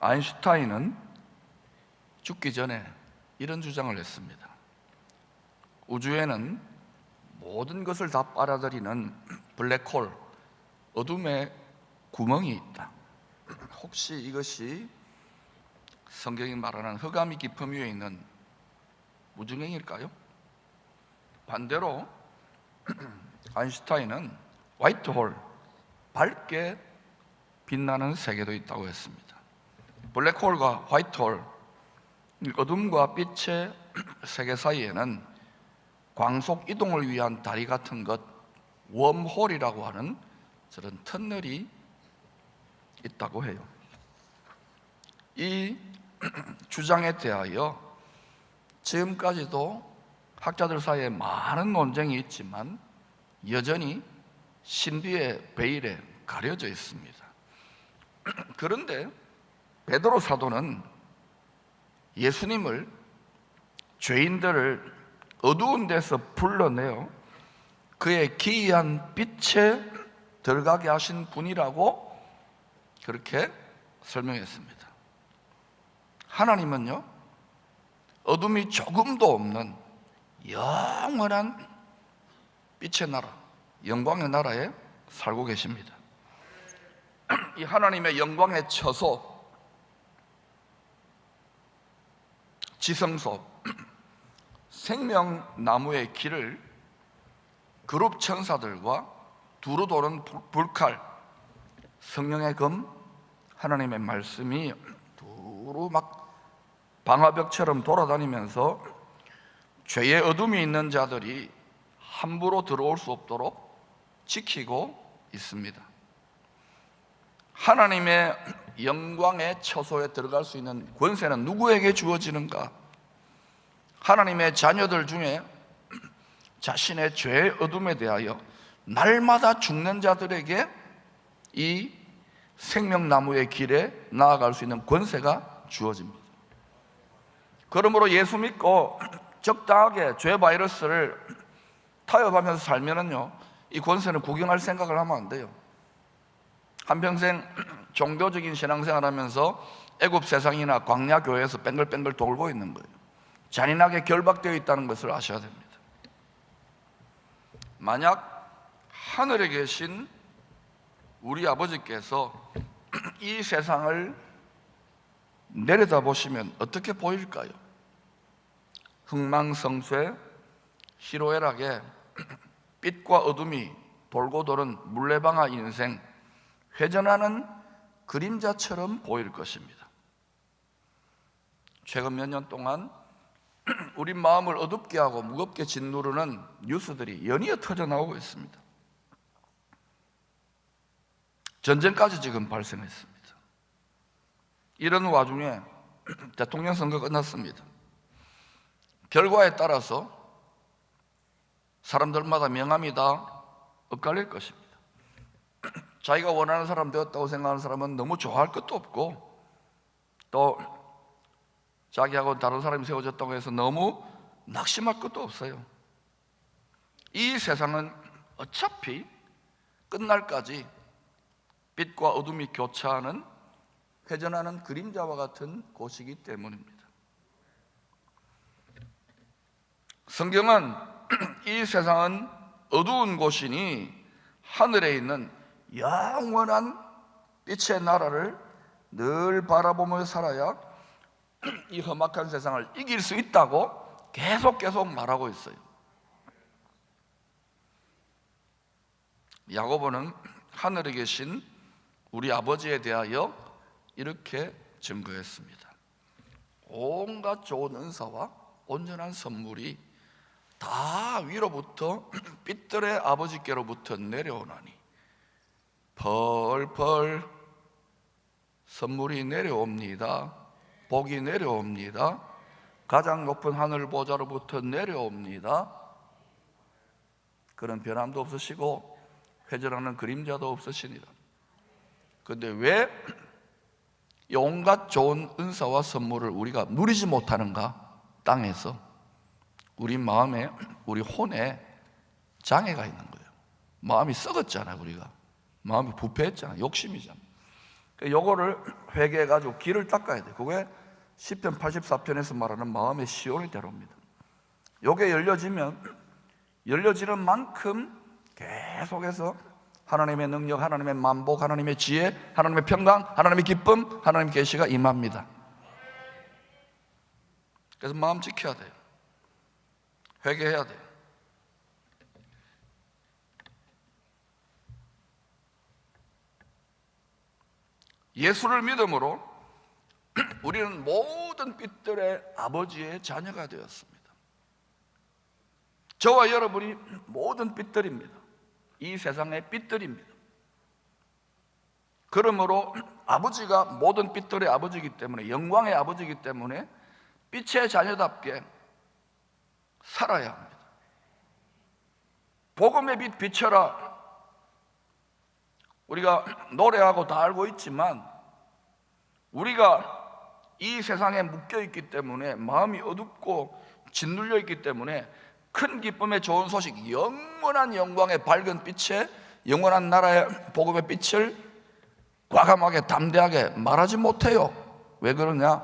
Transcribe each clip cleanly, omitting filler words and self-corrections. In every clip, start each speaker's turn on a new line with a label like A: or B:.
A: 아인슈타인은 죽기 전에 이런 주장을 했습니다. 우주에는 모든 것을 다 빨아들이는 블랙홀, 어둠의 구멍이 있다. 혹시 이것이 성경이 말하는 흑암이 깊음 위에 있는 무중생일까요? 반대로 아인슈타인은 화이트홀, 밝게 빛나는 세계도 있다고 했습니다. 블랙홀과 화이트홀, 어둠과 빛의 세계 사이에는 광속 이동을 위한 다리 같은 것, 웜홀이라고 하는 저런 터널이 있다고 해요. 이 주장에 대하여 지금까지도 학자들 사이에 많은 논쟁이 있지만 여전히 신비의 베일에 가려져 있습니다. 그런데 베드로 사도는 예수님을 죄인들을 어두운 데서 불러내어 그의 기이한 빛에 들어가게 하신 분이라고 그렇게 설명했습니다. 하나님은요, 어둠이 조금도 없는 영원한 빛의 나라, 영광의 나라에 살고 계십니다. 이 하나님의 영광의 처소, 지성소, 생명나무의 길을 그룹 천사들과 두루 도는 불칼, 성령의 검, 하나님의 말씀이 두루 막 방화벽처럼 돌아다니면서 죄의 어둠이 있는 자들이 함부로 들어올 수 없도록 지키고 있습니다. 하나님의 영광의 처소에 들어갈 수 있는 권세는 누구에게 주어지는가? 하나님의 자녀들 중에 자신의 죄의 어둠에 대하여 날마다 죽는 자들에게 이 생명나무의 길에 나아갈 수 있는 권세가 주어집니다. 그러므로 예수 믿고 적당하게 죄 바이러스를 타협하면서 살면은요, 이 권세는 구경할 생각을 하면 안 돼요. 한평생 종교적인 신앙생활 하면서 애굽 세상이나 광야 교회에서 뱅글뱅글 돌고 있는 거예요. 잔인하게 결박되어 있다는 것을 아셔야 됩니다. 만약 하늘에 계신 우리 아버지께서 이 세상을 내려다보시면 어떻게 보일까요? 흥망성쇠, 희로애락에 빛과 어둠이 돌고 도는 물레방아 인생, 회전하는 그림자처럼 보일 것입니다. 최근 몇 년 동안 우리 마음을 어둡게 하고 무겁게 짓누르는 뉴스들이 연이어 터져나오고 있습니다. 전쟁까지 지금 발생했습니다. 이런 와중에 대통령 선거 끝났습니다. 결과에 따라서 사람들마다 명함이 다 엇갈릴 것입니다. 자기가 원하는 사람 되었다고 생각하는 사람은 너무 좋아할 것도 없고, 또 자기하고 다른 사람이 세워졌다고 해서 너무 낙심할 것도 없어요. 이 세상은 어차피 끝날까지 빛과 어둠이 교차하는 회전하는 그림자와 같은 곳이기 때문입니다. 성경은 이 세상은 어두운 곳이니 하늘에 있는 영원한 빛의 나라를 늘 바라보며 살아야 이 험악한 세상을 이길 수 있다고 계속 말하고 있어요. 야고보는 하늘에 계신 우리 아버지에 대하여 이렇게 증거했습니다. 온갖 좋은 은사와 온전한 선물이 다 위로부터 빛들의 아버지께로부터 내려오나니 펄펄 선물이 내려옵니다. 복이 내려옵니다. 가장 높은 하늘 보좌로부터 내려옵니다. 그런 변함도 없으시고 회전하는 그림자도 없으시니라. 그런데 왜 온갖 좋은 은사와 선물을 우리가 누리지 못하는가? 땅에서 우리 마음에, 우리 혼에 장애가 있는 거예요. 마음이 썩었잖아요. 우리가 마음이 부패했잖아요. 욕심이잖아요. 요거를 회개해가지고 길을 닦아야 돼. 그게 시편 84편에서 말하는 마음의 시온의 대로입니다. 요게 열려지는 만큼 계속해서 하나님의 능력, 하나님의 만복, 하나님의 지혜, 하나님의 평강, 하나님의 기쁨, 하나님의 계시가 임합니다. 그래서 마음 지켜야 돼요. 회개해야 돼요. 예수를 믿음으로 우리는 모든 빛들의 아버지의 자녀가 되었습니다. 저와 여러분이 모든 빛들입니다. 이 세상의 빛들입니다. 그러므로 아버지가 모든 빛들의 아버지이기 때문에, 영광의 아버지이기 때문에 빛의 자녀답게 살아야 합니다. 복음의 빛 비춰라, 우리가 노래하고 다 알고 있지만 우리가 이 세상에 묶여있기 때문에, 마음이 어둡고 짓눌려 있기 때문에 큰 기쁨의 좋은 소식, 영원한 영광의 밝은 빛에, 영원한 나라의 복음의 빛을 과감하게 담대하게 말하지 못해요. 왜 그러냐?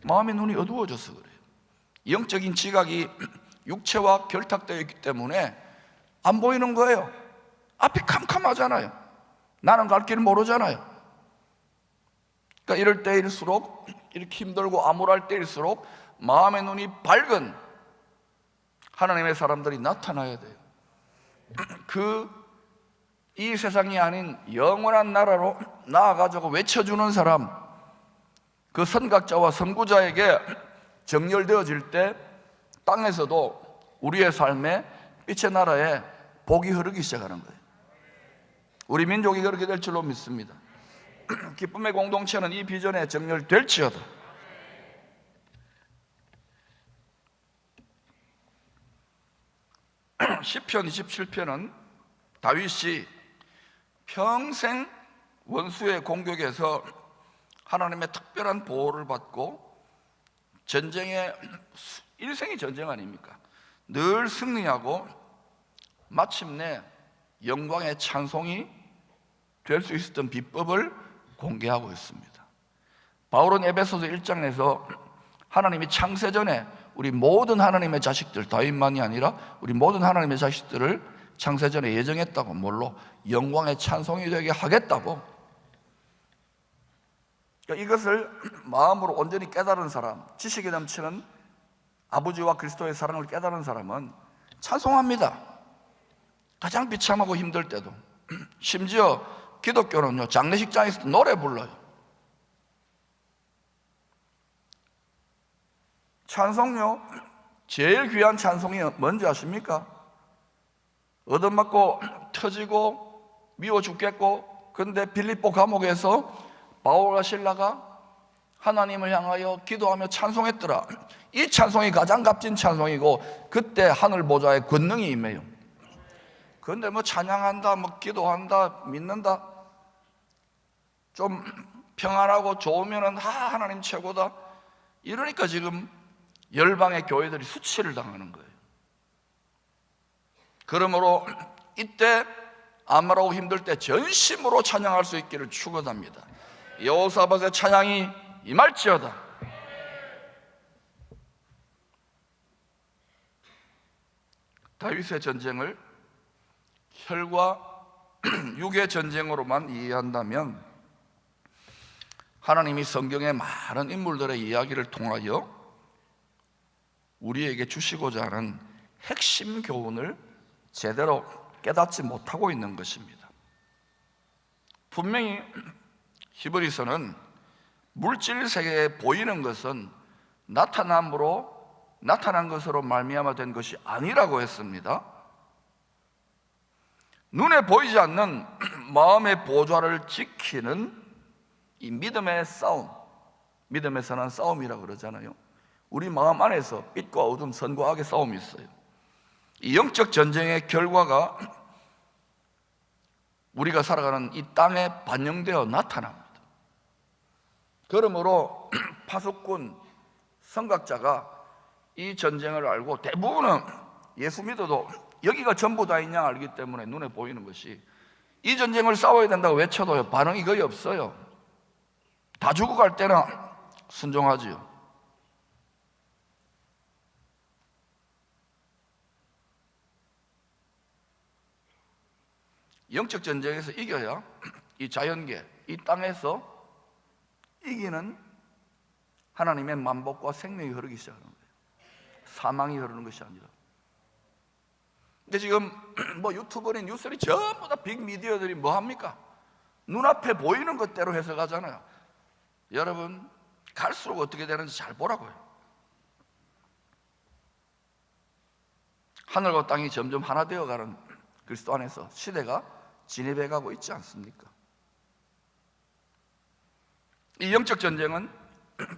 A: 마음의 눈이 어두워져서 그래요. 영적인 지각이 육체와 결탁되어 있기 때문에 안 보이는 거예요. 앞이 캄캄하잖아요. 나는 갈 길 모르잖아요. 그러니까 이럴 때일수록, 이렇게 힘들고 암울할 때일수록 마음의 눈이 밝은 하나님의 사람들이 나타나야 돼요. 이 세상이 아닌 영원한 나라로 나아가자고 외쳐주는 사람, 그 선각자와 선구자에게 정렬되어질 때 땅에서도 우리의 삶에 빛의 나라에 복이 흐르기 시작하는 거예요. 우리 민족이 그렇게 될 줄로 믿습니다. 기쁨의 공동체는 이 비전에 정렬될지어다. 시편 27편은 다윗이 평생 원수의 공격에서 하나님의 특별한 보호를 받고 전쟁에, 일생이 전쟁 아닙니까? 늘 승리하고 마침내 영광의 찬송이 될 수 있었던 비법을 공개하고 있습니다. 바울은 에베소서 1장에서 하나님이 창세전에 우리 모든 하나님의 자식들, 다윗만이 아니라 우리 모든 하나님의 자식들을 창세전에 예정했다고, 뭘로? 영광의 찬송이 되게 하겠다고. 그러니까 이것을 마음으로 온전히 깨달은 사람, 지식이 넘치는 아버지와 그리스도의 사랑을 깨달은 사람은 찬송합니다. 가장 비참하고 힘들 때도. 심지어 기독교는요, 장례식장에서 노래 불러요. 찬송요, 제일 귀한 찬송이 뭔지 아십니까? 얻어맞고 터지고 미워 죽겠고, 근데 빌립보 감옥에서 바울과 실라가 하나님을 향하여 기도하며 찬송했더라. 이 찬송이 가장 값진 찬송이고, 그때 하늘 보좌의 권능이 임해요. 그런데 뭐 찬양한다, 뭐 기도한다, 믿는다, 좀 평안하고 좋으면은 하나님 최고다, 이러니까 지금 열방의 교회들이 수치를 당하는 거예요. 그러므로 이때 암울하고 힘들 때 전심으로 찬양할 수 있기를 축원합니다. 여호사밧의 찬양이 임할지어다. 다윗의 전쟁을 혈과 육의 전쟁으로만 이해한다면 하나님이 성경의 많은 인물들의 이야기를 통하여 우리에게 주시고자 하는 핵심 교훈을 제대로 깨닫지 못하고 있는 것입니다. 분명히 히브리서는 물질 세계에 보이는 것은 나타난 것으로 말미암아 된 것이 아니라고 했습니다. 눈에 보이지 않는 마음의 보좌를 지키는 이 믿음의 싸움, 믿음에서는 싸움이라고 그러잖아요. 우리 마음 안에서 빛과 어둠, 선과 악의 싸움이 있어요. 이 영적 전쟁의 결과가 우리가 살아가는 이 땅에 반영되어 나타납니다. 그러므로 파수꾼, 선각자가 이 전쟁을 알고, 대부분은 예수 믿어도 여기가 전부 다인 양 알기 때문에 눈에 보이는 것이, 이 전쟁을 싸워야 된다고 외쳐도요, 반응이 거의 없어요. 다 죽어갈 때는 순종하지요. 영적 전쟁에서 이겨야 이 자연계, 이 땅에서 이기는 하나님의 만복과 생명이 흐르기 시작하는 거예요. 사망이 흐르는 것이 아니라. 근데 지금 뭐 유튜버니 뉴스리 전부 다 빅미디어들이 뭐 합니까? 눈앞에 보이는 것대로 해석하잖아요. 여러분, 갈수록 어떻게 되는지 잘 보라고요. 하늘과 땅이 점점 하나 되어가는 그리스도 안에서 시대가 진입해 가고 있지 않습니까? 이 영적 전쟁은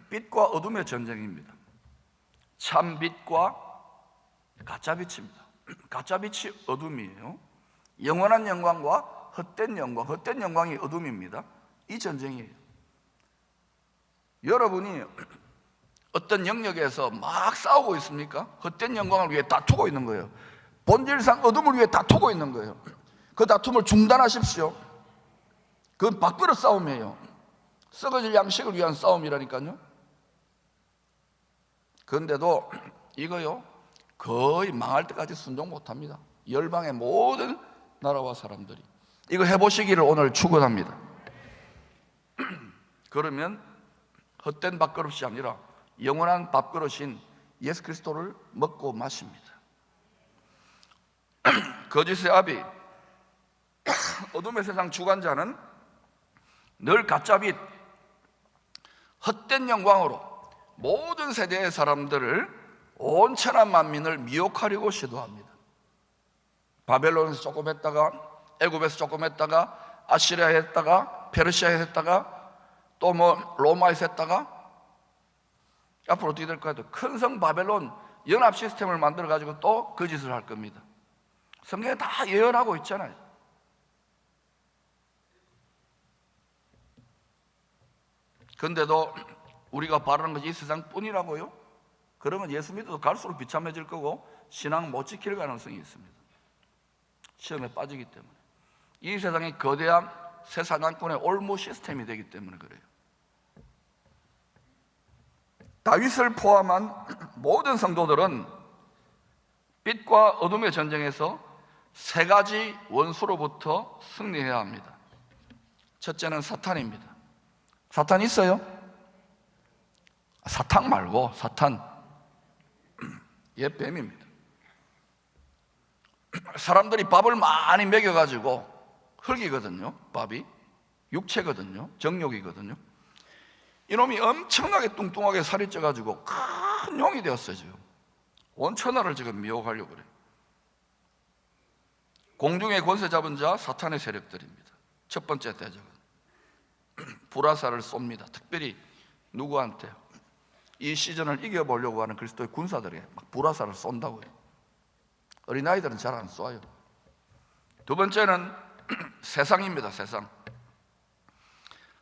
A: 빛과 어둠의 전쟁입니다. 참 빛과 가짜 빛입니다. 가짜 빛이 어둠이에요. 영원한 영광과 헛된 영광, 헛된 영광이 어둠입니다. 이 전쟁이에요. 여러분이 어떤 영역에서 막 싸우고 있습니까? 헛된 영광을 위해 다투고 있는 거예요. 본질상 어둠을 위해 다투고 있는 거예요. 그 다툼을 중단하십시오. 그건 밥그릇 싸움이에요. 썩어질 양식을 위한 싸움이라니까요. 그런데도 이거요, 거의 망할 때까지 순종 못합니다. 열방의 모든 나라와 사람들이. 이거 해보시기를 오늘 축원합니다. 그러면 헛된 밥그릇이 아니라 영원한 밥그릇인 예수 그리스도를 먹고 마십니다. 거짓의 아비, 어둠의 세상 주관자는 늘 가짜빛, 헛된 영광으로 모든 세대의 사람들을, 온 천하 만민을 미혹하려고 시도합니다. 바벨론에서 조금 했다가, 애굽에서 조금 했다가, 아시리아에 했다가, 페르시아에 했다가, 또 뭐 로마에서 했다가, 앞으로 어떻게 될 까요? 큰 성 바벨론 연합 시스템을 만들어 가지고 또 그 짓을 할 겁니다. 성경에 다 예언하고 있잖아요. 그런데도 우리가 바라는 것이 이 세상뿐이라고요? 그러면 예수 믿어도 갈수록 비참해질 거고 신앙 못 지킬 가능성이 있습니다. 시험에 빠지기 때문에. 이 세상이 거대한 새 사냥꾼의 올무 시스템이 되기 때문에 그래요. 다윗을 포함한 모든 성도들은 빛과 어둠의 전쟁에서 세 가지 원수로부터 승리해야 합니다. 첫째는 사탄입니다. 사탄 있어요? 사탄 말고 사탄. 얘 뱀입니다. 사람들이 밥을 많이 먹여가지고 흙이거든요. 밥이 육체거든요. 정욕이거든요. 이놈이 엄청나게 뚱뚱하게 살이 쪄가지고 큰 용이 되었어요. 지금 온 천하를 지금 미혹하려고 그래요. 공중의 권세 잡은 자 사탄의 세력들입니다. 첫 번째 대적은 불화살을 쏩니다. 특별히 누구한테? 이 시즌을 이겨보려고 하는 그리스도의 군사들에게 막 불화살을 쏜다고요. 어린아이들은 잘 안 쏴요. 두 번째는 세상입니다. 세상.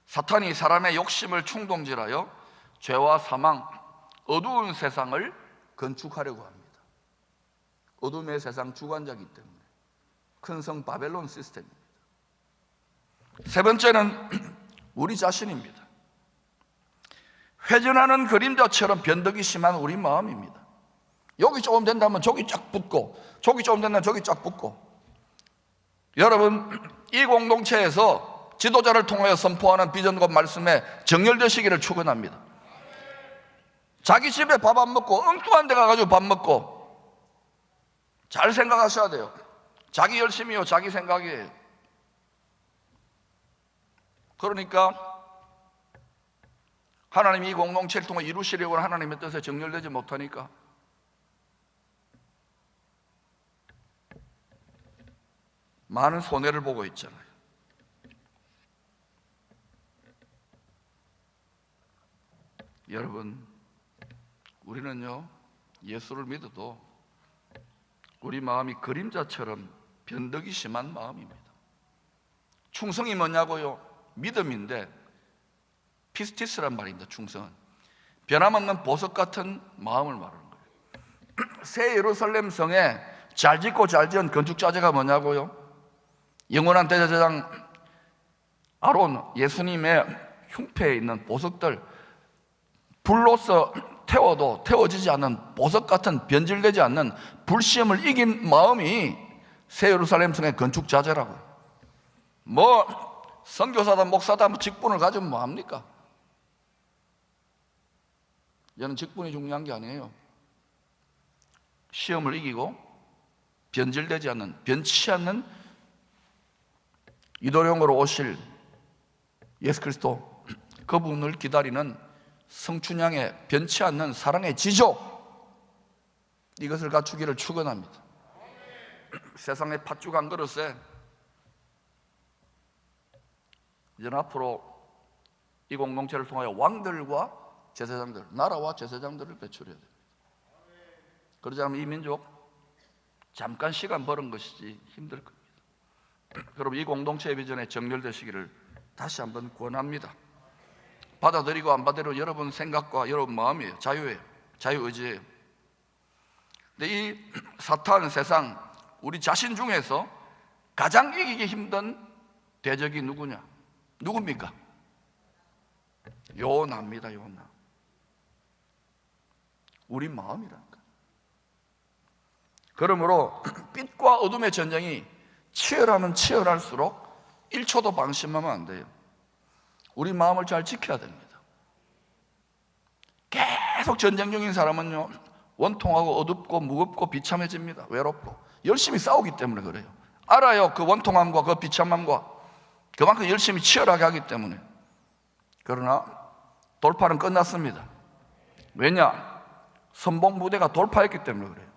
A: 사탄이 사람의 욕심을 충동질하여 죄와 사망, 어두운 세상을 건축하려고 합니다. 어둠의 세상 주관자이기 때문에 큰 성 바벨론 시스템입니다. 세 번째는 우리 자신입니다. 회전하는 그림자처럼 변덕이 심한 우리 마음입니다. 여기 조금 된다면 저기 쫙 붙고, 저기 조금 된다면 저기 쫙 붙고. 여러분, 이 공동체에서 지도자를 통하여 선포하는 비전과 말씀에 정렬되시기를 축원합니다. 자기 집에 밥 안 먹고 엉뚱한 데 가가지고 밥 먹고, 잘 생각하셔야 돼요. 자기 열심이요, 자기 생각이에요. 그러니까 하나님이 이 공동체를 통해 이루시려고 하는 하나님의 뜻에 정렬되지 못하니까 많은 손해를 보고 있잖아요. 여러분, 우리는요, 예수를 믿어도 우리 마음이 그림자처럼 변덕이 심한 마음입니다. 충성이 뭐냐고요? 믿음인데, 피스티스란 말입니다. 충성은 변함없는 보석 같은 마음을 말하는 거예요. 새 예루살렘 성에 잘 짓고 잘 지은 건축자재가 뭐냐고요? 영원한 대제사장 아론, 예수님의 흉패에 있는 보석들, 불로서 태워도 태워지지 않는 보석 같은 변질되지 않는 불시험을 이긴 마음이 새 예루살렘 성의 건축 자재라고. 뭐 선교사다 목사다 뭐 직분을 가지면 뭐합니까? 저는 직분이 중요한 게 아니에요. 시험을 이기고 변질되지 않는, 변치 않는 이도령으로 오실 예수 그리스도, 그분을 기다리는 성춘향의 변치 않는 사랑의 지조, 이것을 갖추기를 축원합니다. 세상의 팥죽 한 그릇에 이제는 앞으로 이 공동체를 통하여 왕들과 제사장들, 나라와 제사장들을 배출해야 됩니다. 그러지 않으면 이 민족 잠깐 시간 버는 것이지 힘들 겁니다. 그럼 이 공동체의 비전에 정렬되시기를 다시 한번 권합니다. 받아들이고 안 받아들이고 여러분 생각과 여러분 마음이에요. 자유예요. 자유의지예요. 근데 이 사탄, 세상, 우리 자신 중에서 가장 이기기 힘든 대적이 누구냐? 누굽니까? 요나입니다. 요나. 우리 마음이라니까. 그러므로 빛과 어둠의 전쟁이 치열하면 치열할수록 1초도 방심하면 안 돼요. 우리 마음을 잘 지켜야 됩니다. 계속 전쟁 중인 사람은요, 원통하고 어둡고 무겁고 비참해집니다. 외롭고. 열심히 싸우기 때문에 그래요. 알아요. 그 원통함과 그 비참함과 그만큼 열심히 치열하게 하기 때문에. 그러나 돌파는 끝났습니다. 왜냐? 선봉부대가 돌파했기 때문에 그래요.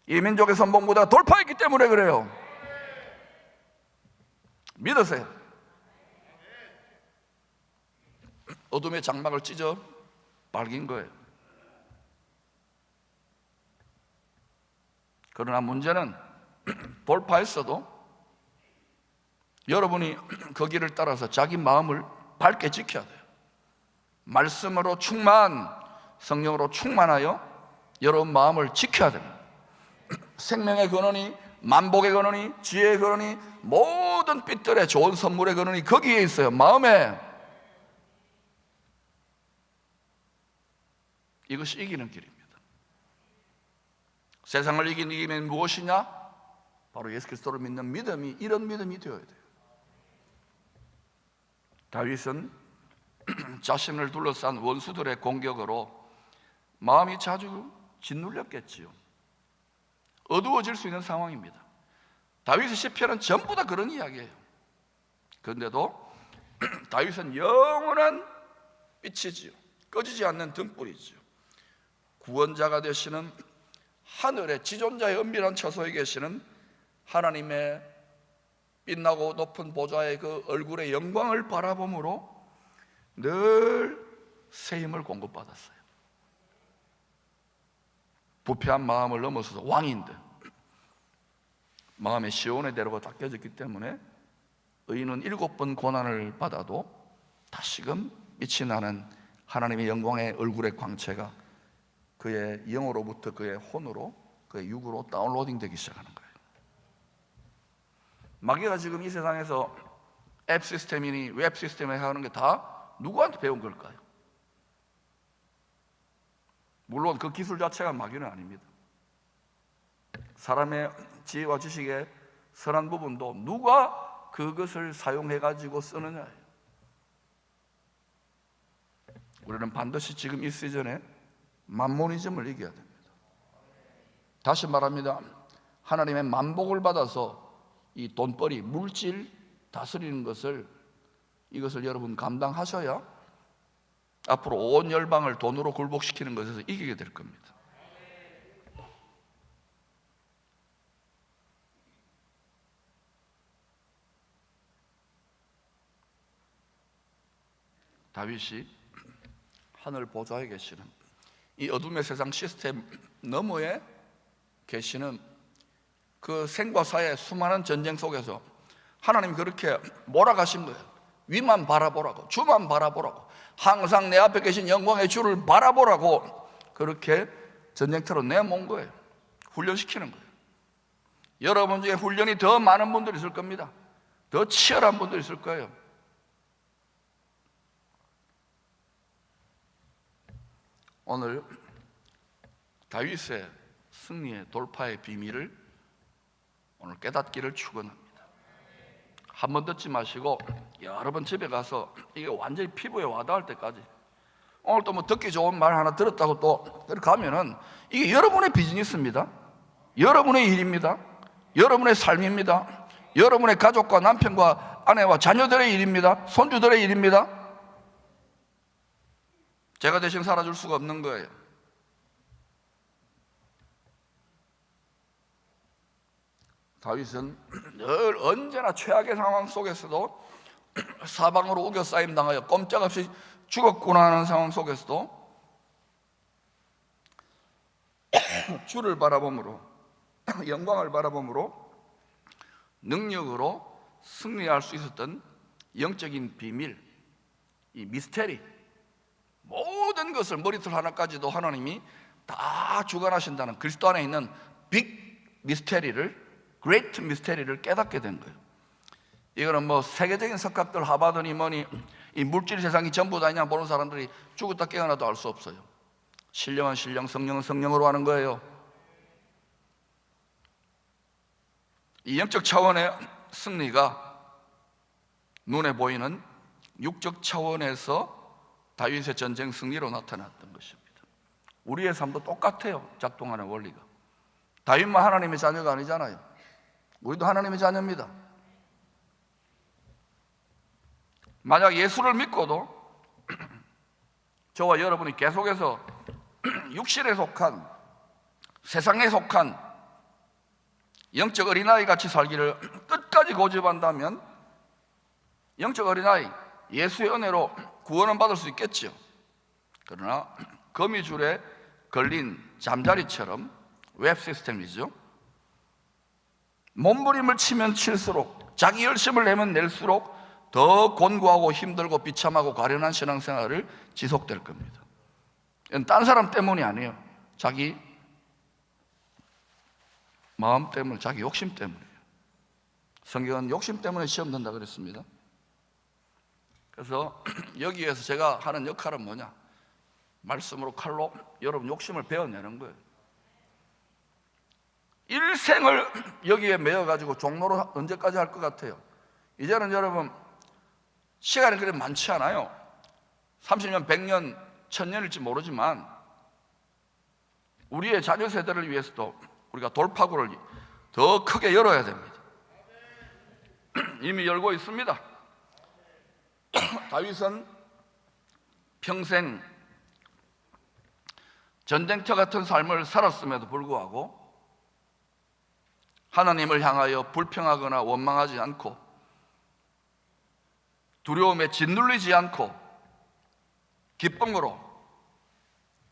A: 이 민족의 선봉부대가 돌파했기 때문에 그래요. 믿으세요. 어둠의 장막을 찢어 밝힌 거예요. 그러나 문제는 돌파했어도 여러분이 그 길을 따라서 자기 마음을 밝게 지켜야 돼요. 말씀으로 충만, 성령으로 충만하여 여러분 마음을 지켜야 됩니다. 생명의 근원이, 만복의 근원이, 지혜의 근원이, 모든 빛들의 좋은 선물의 근원이 거기에 있어요. 마음에. 이것이 이기는 길입니다. 세상을 이기는 힘이 무엇이냐? 바로 예수 그리스도를 믿는 믿음이, 이런 믿음이 되어야 돼요. 다윗은 자신을 둘러싼 원수들의 공격으로 마음이 자주 짓눌렸겠지요. 어두워질 수 있는 상황입니다. 다윗의 시편은 전부 다 그런 이야기예요. 그런데도 다윗은 영원한 빛이지요. 꺼지지 않는 등불이지요. 구원자가 되시는 하늘의 지존자의 은밀한 처소에 계시는 하나님의 빛나고 높은 보좌의 그 얼굴의 영광을 바라봄으로 늘 새 힘을 공급받았어요. 부패한 마음을 넘어서서 왕인데 마음의 시온의 대로가 닦여졌기 때문에 의인은 7번 고난을 받아도 다시금 빛이 나는 하나님의 영광의 얼굴의 광채가 그의 영으로부터 그의 혼으로, 그의 육으로 다운로딩 되기 시작하는 거예요. 마귀가 지금 이 세상에서 앱 시스템이니 웹 시스템에 하는 게 다 누구한테 배운 걸까요? 물론 그 기술 자체가 마귀는 아닙니다. 사람의 지혜와 지식의 선한 부분도 누가 그것을 사용해가지고 쓰느냐예요. 우리는 반드시 지금 이 시즌에 만모니즘을 이겨야 됩니다. 다시 말합니다. 하나님의 만복을 받아서 이 돈벌이, 물질 다스리는 이것을 여러분 감당하셔야 앞으로 온 열방을 돈으로 굴복시키는 것에서 이기게 될 겁니다. 다윗이 하늘 보좌에 계시는 이 어둠의 세상 시스템 너머에 계시는 그 생과 사의 수많은 전쟁 속에서 하나님이 그렇게 몰아가신 거예요. 위만 바라보라고, 주만 바라보라고, 항상 내 앞에 계신 영광의 주를 바라보라고 그렇게 전쟁터로 내몬 거예요. 훈련시키는 거예요. 여러분 중에 훈련이 더 많은 분들이 있을 겁니다. 더 치열한 분들이 있을 거예요. 오늘 다윗의 승리의 돌파의 비밀을 오늘 깨닫기를 축원합니다. 한 번 듣지 마시고 여러 번 집에 가서 이게 완전히 피부에 와닿을 때까지, 오늘 또 뭐 듣기 좋은 말 하나 들었다고 또 가면은 이게 여러분의 비즈니스입니다. 여러분의 일입니다. 여러분의 삶입니다. 여러분의 가족과 남편과 아내와 자녀들의 일입니다. 손주들의 일입니다. 제가 대신 살아줄 수가 없는 거예요. 다윗은 늘 언제나 최악의 상황 속에서도 사방으로 우겨싸임 당하여 꼼짝없이 죽었구나 하는 상황 속에서도 주를 바라봄으로, 영광을 바라봄으로 능력으로 승리할 수 있었던 영적인 비밀, 이 미스테리, 모든 것을 머리털 하나까지도 하나님이 다 주관하신다는 그리스도 안에 있는 빅 미스테리를, 그레이트 미스테리를 깨닫게 된 거예요. 이거는 뭐 세계적인 석학들, 하버드니 뭐니 이 물질 세상이 전부 다냐 보는 사람들이 죽었다 깨어나도 알 수 없어요. 신령은 신령, 성령은 성령으로 하는 거예요. 이 영적 차원의 승리가 눈에 보이는 육적 차원에서 다윗의 전쟁 승리로 나타났던 것입니다. 우리의 삶도 똑같아요. 작동하는 원리가. 다윗만 하나님의 자녀가 아니잖아요. 우리도 하나님의 자녀입니다. 만약 예수를 믿고도 저와 여러분이 계속해서 육신에 속한, 세상에 속한 영적 어린아이 같이 살기를 끝까지 고집한다면 영적 어린아이, 예수의 은혜로 구원은 받을 수 있겠죠. 그러나 거미줄에 걸린 잠자리처럼, 웹 시스템이죠. 몸부림을 치면 칠수록, 자기 열심을 내면 낼수록 더 곤고하고 힘들고 비참하고 가련한 신앙생활을 지속될 겁니다. 이건 딴 사람 때문이 아니에요. 자기 마음 때문에, 자기 욕심 때문이에요. 성경은 욕심 때문에 시험 든다 그랬습니다. 그래서 여기에서 제가 하는 역할은 뭐냐? 말씀으로, 칼로 여러분 욕심을 베어내는 거예요. 일생을 여기에 매여가지고 종로로 언제까지 할 것 같아요? 이제는 여러분 시간이 그렇게 많지 않아요. 30년, 100년, 1000년일지 모르지만 우리의 자녀 세대를 위해서도 우리가 돌파구를 더 크게 열어야 됩니다. 이미 열고 있습니다. 다윗은 평생 전쟁터 같은 삶을 살았음에도 불구하고 하나님을 향하여 불평하거나 원망하지 않고 두려움에 짓눌리지 않고 기쁨으로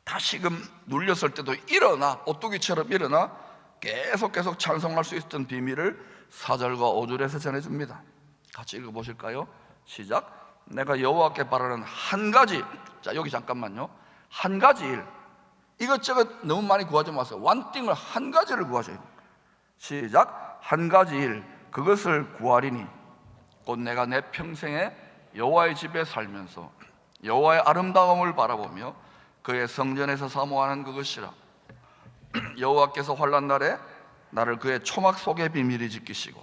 A: 다시금 눌렸을 때도 일어나, 오뚜기처럼 일어나 계속 찬송할 수 있었던 비밀을 4절과 5절에서 전해줍니다. 같이 읽어보실까요? 시작. 내가 여호와께 바라는 한 가지, 자 여기 잠깐만요, 한 가지 일, 이것저것 너무 많이 구하지 마세요. 원띵을 한 가지를 구하셔야 돼요. 시작. 한 가지 일, 그것을 구하리니 곧 내가 내 평생에 여호와의 집에 살면서 여호와의 아름다움을 바라보며 그의 성전에서 사모하는 그것이라. 여호와께서 환난 날에 나를 그의 초막 속에 비밀히 지키시고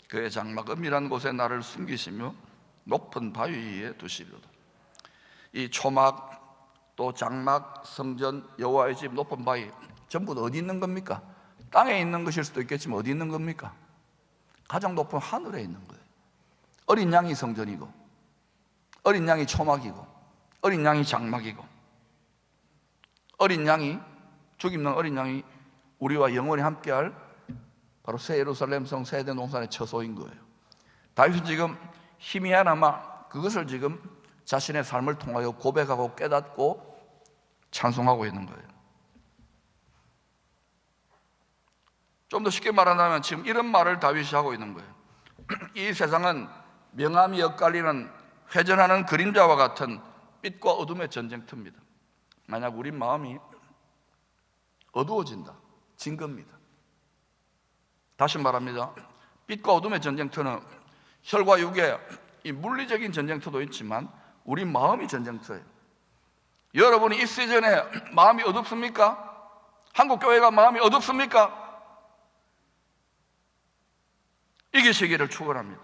A: 그의 장막 은밀한 곳에 나를 숨기시며 높은 바위 위에 두시리로다. 이 초막, 또 장막, 성전, 여호와의 집, 높은 바위, 전부 다 어디 있는 겁니까? 땅에 있는 것일 수도 있겠지만 어디 있는 겁니까? 가장 높은 하늘에 있는 거예요. 어린 양이 성전이고, 어린 양이 초막이고, 어린 양이 장막이고, 어린 양이, 죽임는 어린 양이 우리와 영원히 함께할 바로 새 예루살렘 성, 새 에덴 동산의 처소인 거예요. 다윗은 지금 힘이 하나마 그것을 지금 자신의 삶을 통하여 고백하고 깨닫고 찬송하고 있는 거예요. 좀 더 쉽게 말한다면 지금 이런 말을 다윗이 하고 있는 거예요. 이 세상은 명암이 엇갈리는 회전하는 그림자와 같은 빛과 어둠의 전쟁터입니다. 만약 우리 마음이 어두워진다, 진 겁니다. 다시 말합니다. 빛과 어둠의 전쟁터는 혈과 육의 이 물리적인 전쟁터도 있지만 우리 마음이 전쟁터예요. 여러분이 이 시즌에 마음이 어둡습니까? 한국 교회가 마음이 어둡습니까? 이기시기를 축원합니다.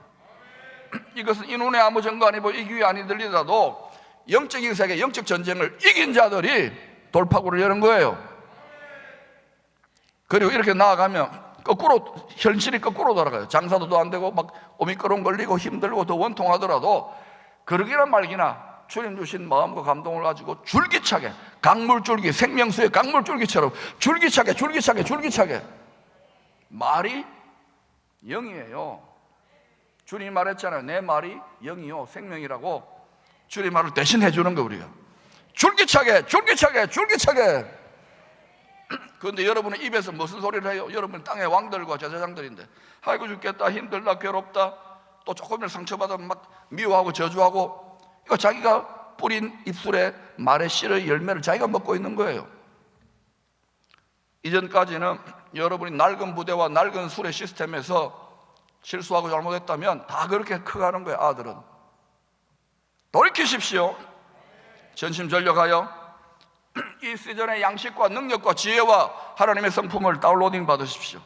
A: 이것은 이 눈에 아무 증거 아니고 이 귀에 아니 들리더라도 영적인 세계, 영적 전쟁을 이긴 자들이 돌파구를 여는 거예요. 그리고 이렇게 나아가면 거꾸로, 현실이 거꾸로 돌아가요. 장사도 안 되고 막 오미크론 걸리고 힘들고 더 원통하더라도 그러기나 말기나 주님 주신 마음과 감동을 가지고 줄기차게, 강물줄기, 생명수의 강물줄기처럼 줄기차게 말이 영이에요. 주님 말했잖아요. 내 말이 영이요 생명이라고. 주님 말을 대신 해주는 거 우리가. 줄기차게. 그런데 여러분은 입에서 무슨 소리를 해요? 여러분 땅의 왕들과 제사장들인데 아이고 죽겠다, 힘들다, 괴롭다, 또 조금이라도 상처받으면 막 미워하고 저주하고, 이거 자기가 뿌린 입술에 말의 씨의 열매를 자기가 먹고 있는 거예요. 이전까지는 여러분이 낡은 부대와 낡은 술의 시스템에서 실수하고 잘못했다면 다 그렇게 커가는 거예요. 아들은 돌이키십시오. 전심전력하여 이 시즌의 양식과 능력과 지혜와 하나님의 성품을 다운로딩 받으십시오.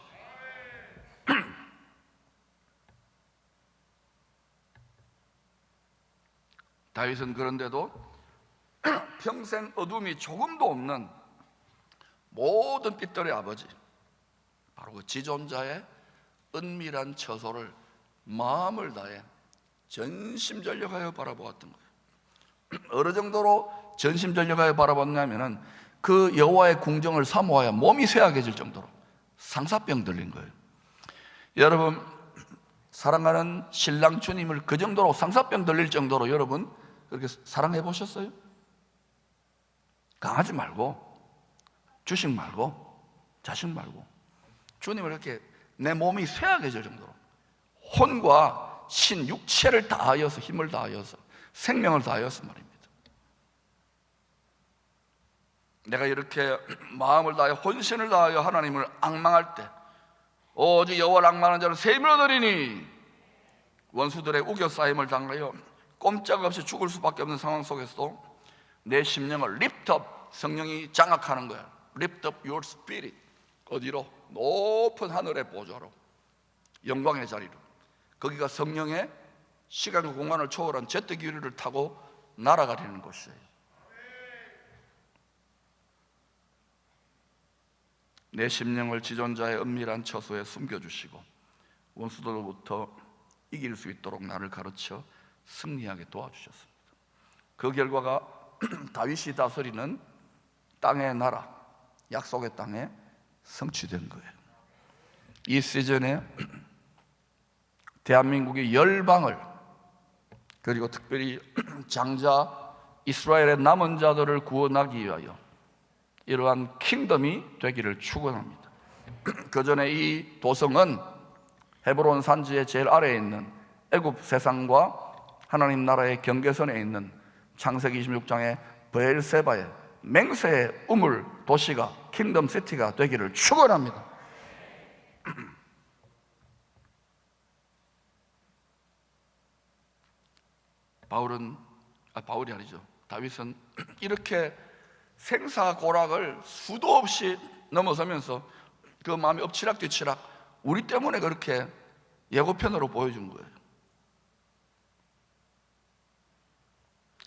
A: 다윗은 그런데도 평생 어둠이 조금도 없는 모든 빛들의 아버지, 바로 그 지존자의 은밀한 처소를 마음을 다해 전심전력하여 바라보았던 거예요. 어느 정도로 전심전력하여 바라봤냐면은 그 여호와의 궁정을 사모하여 몸이 쇠약해질 정도로 상사병 들린 거예요. 여러분, 사랑하는 신랑 주님을 그 정도로 상사병 들릴 정도로 여러분 그렇게 사랑해 보셨어요? 강아지 말고, 주식 말고, 자식 말고, 주님을 이렇게 내 몸이 쇠약해질 정도로 혼과 신, 육체를 다하여서, 힘을 다하여서, 생명을 다하여서 말입니다. 내가 이렇게 마음을 다하여 혼신을 다하여 하나님을 앙망할 때 오직 여호와를 앙망하는 자는 세임을 얻으리니, 원수들의 우겨싸임을 당하여 꼼짝없이 죽을 수밖에 없는 상황 속에서도 내 심령을 lift up, 성령이 장악하는 거야. lift up your spirit. 어디로? 높은 하늘의 보좌로, 영광의 자리로. 거기가 성령의 시간과 공간을 초월한 제트 기류를 타고 날아가려는 곳이에요. 내 심령을 지존자의 은밀한 처소에 숨겨주시고 원수들로부터 이길 수 있도록 나를 가르쳐 승리하게 도와주셨습니다. 그 결과가 다윗이 다스리는 땅의 나라, 약속의 땅에 성취된 거예요. 이 시즌에 대한민국의 열방을, 그리고 특별히 장자 이스라엘의 남은 자들을 구원하기 위하여 이러한 킹덤이 되기를 축원합니다. 그 전에 이 도성은 헤브론 산지의 제일 아래에 있는 애굽 세상과 하나님 나라의 경계선에 있는 창세기 26장의 브엘세바의 맹세의 우물 도시가, 킹덤 시티가 되기를 축원합니다. 바울이 아니죠. 다윗은 이렇게 생사고락을 수도 없이 넘어서면서 그 마음이 엎치락뒤치락, 우리 때문에 그렇게 예고편으로 보여준 거예요.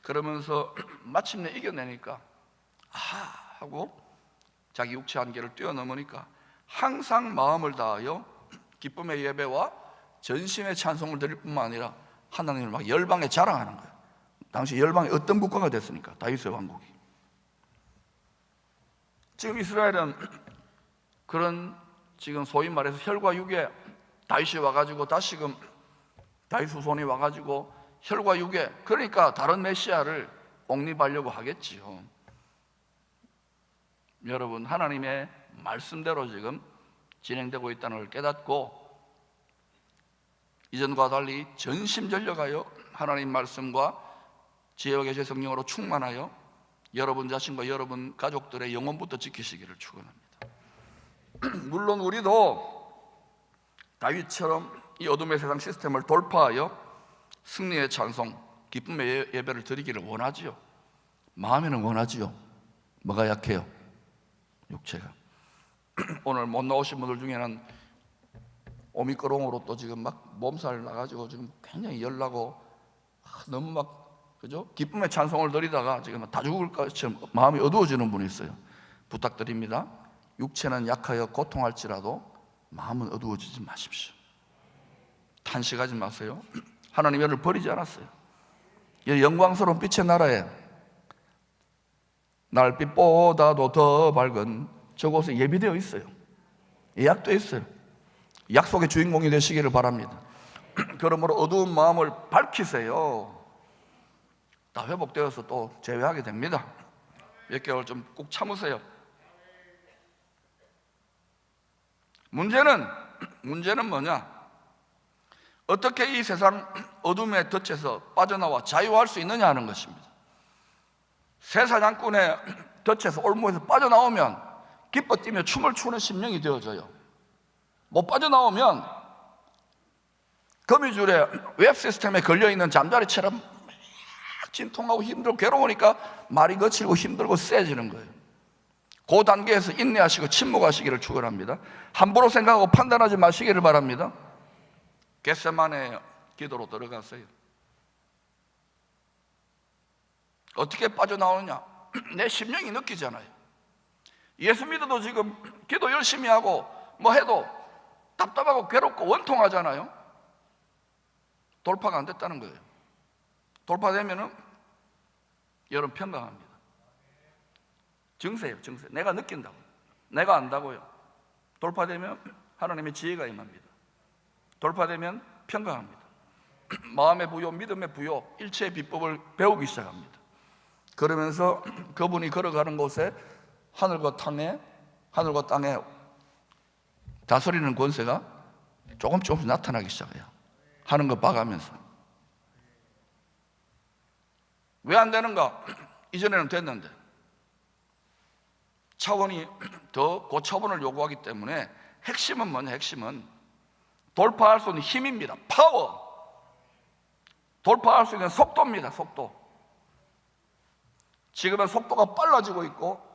A: 그러면서 마침내 이겨내니까 하고 자기 육체 한계를 뛰어넘으니까 항상 마음을 다하여 기쁨의 예배와 전심의 찬송을 드릴 뿐만 아니라 하나님을 막 열방에 자랑하는 거예요. 당시 열방이 어떤 국가가 됐으니까, 다윗의 왕국이. 지금 이스라엘은 그런, 지금 소위 말해서 혈과 육에 다윗이 와가지고 다시금 다윗 후손이 와가지고 혈과 육에, 그러니까 다른 메시아를 옹립하려고 하겠지요. 여러분, 하나님의 말씀대로 지금 진행되고 있다는 걸 깨닫고 이전과 달리 전심전력하여 하나님 말씀과 지혜와 계시의 성령으로 충만하여 여러분 자신과 여러분 가족들의 영혼부터 지키시기를 축원합니다. 물론 우리도 다윗처럼 이 어둠의 세상 시스템을 돌파하여 승리의 찬송, 기쁨의 예배를 드리기를 원하지요. 마음에는 원하지요. 뭐가 약해요? 육체가. 오늘 못 나오신 분들 중에는 오미크론으로 또 지금 막 몸살 나가지고 지금 굉장히 열나고 너무 막 그죠? 기쁨의 찬송을 드리다가 지금 다 죽을 것처럼 마음이 어두워지는 분이 있어요. 부탁드립니다. 육체는 약하여 고통할지라도 마음은 어두워지지 마십시오. 탄식하지 마세요. 하나님 여러분을 버리지 않았어요. 이 영광스러운 빛의 나라에 날빛보다도 더 밝은 저곳에 예비되어 있어요. 예약되어 있어요. 약속의 주인공이 되시기를 바랍니다. 그러므로 어두운 마음을 밝히세요. 다 회복되어서 또 재회하게 됩니다. 몇 개월 좀 꾹 참으세요. 문제는 뭐냐? 어떻게 이 세상 어둠의 덫에서 빠져나와 자유할 수 있느냐 하는 것입니다. 새 사냥꾼의 덫에서 올무에서 빠져나오면 기뻐 뛰며 춤을 추는 심령이 되어져요. 못 빠져나오면 거미줄에 웹 시스템에 걸려있는 잠자리처럼 막 진통하고 힘들고 괴로우니까 말이 거칠고 힘들고 세지는 거예요. 그 단계에서 인내하시고 침묵하시기를 축원합니다. 함부로 생각하고 판단하지 마시기를 바랍니다. 겟세마네 기도로 들어갔어요. 어떻게 빠져나오느냐? 내 심령이 느끼잖아요. 예수 믿어도 지금 기도 열심히 하고 뭐 해도 답답하고 괴롭고 원통하잖아요. 돌파가 안 됐다는 거예요. 돌파되면은 여러분 평강합니다. 증세예요, 증세. 내가 느낀다고, 내가 안다고요. 돌파되면 하나님의 지혜가 임합니다. 돌파되면 평강합니다. 마음의 부요, 믿음의 부요, 일체의 비법을 배우기 시작합니다. 그러면서 그분이 걸어가는 곳에 하늘과 땅에 다스리는 권세가 조금씩 나타나기 시작해요. 하는 거 봐가면서. 왜 안 되는가? 이전에는 됐는데 차원이 더 고차원을 요구하기 때문에 핵심은 뭐냐? 핵심은 돌파할 수 있는 힘입니다. 파워. 돌파할 수 있는 속도입니다. 속도. 지금은 속도가 빨라지고 있고